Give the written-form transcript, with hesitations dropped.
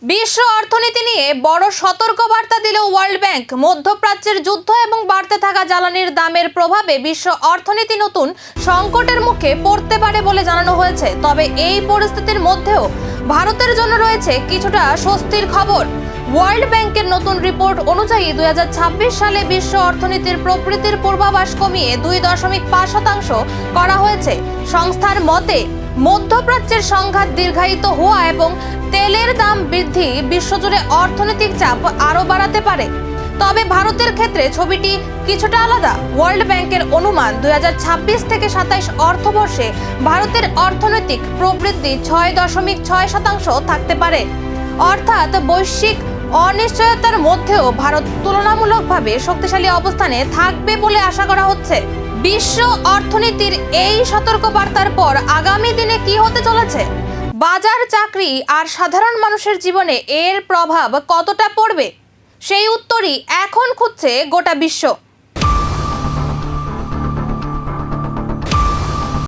বিশ্ব অর্থনীতি নিয়ে বড় সতর্কবার্তা দিল ওয়ার্ল্ড ব্যাংক। মধ্যপ্রাচ্যের যুদ্ধ এবং বাড়তে থাকা জ্বালানির দামের প্রভাবে বিশ্ব অর্থনীতি নতুন সংকটের মুখে পড়তে পারে বলে জানানো হয়েছে। তবে এই পরিস্থিতির মধ্যেও ভারতের জন্য রয়েছে কিছুটা স্বস্তির খবর। ওয়ার্ল্ড ব্যাংকের নতুন রিপোর্ট অনুযায়ী 2026 সালে বিশ্ব অর্থনীতির প্রবৃদ্ধির পূর্বাভাস কমিয়ে 2.5% করা হয়েছে। সংস্থার মতে মধ্যপ্রাচ্যের সংঘাত দীর্ঘায়িত হওয়া এবং তেলের দাম বৃদ্ধি বিশ্বজুড়ে অর্থনৈতিক চাপ আরও বাড়াতে পারে। তবে ভারতের ক্ষেত্রে ছবিটি কিছুটা আলাদা। ওয়ার্ল্ড ব্যাংকের অনুমান 2026 থেকে 27 অর্থবর্ষে ভারতের অর্থনৈতিক প্রবৃদ্ধি 6.6% থাকতে পারে। অর্থাৎ বৈশ্বিক অনিশ্চয়তার মধ্যেও ভারত তুলনামূলকভাবে শক্তিশালী অবস্থানে থাকবে বলে আশা করা হচ্ছে। বিশ্ব অর্থনীতির এই সতর্কবার্তার পর আগামী দিনে কি হতে চলেছে? বাজার, চাকরি আর সাধারণ মানুষের জীবনে এর প্রভাব কতটা পড়বে? সেই উত্তরই এখন খুঁজছে গোটা বিশ্ব।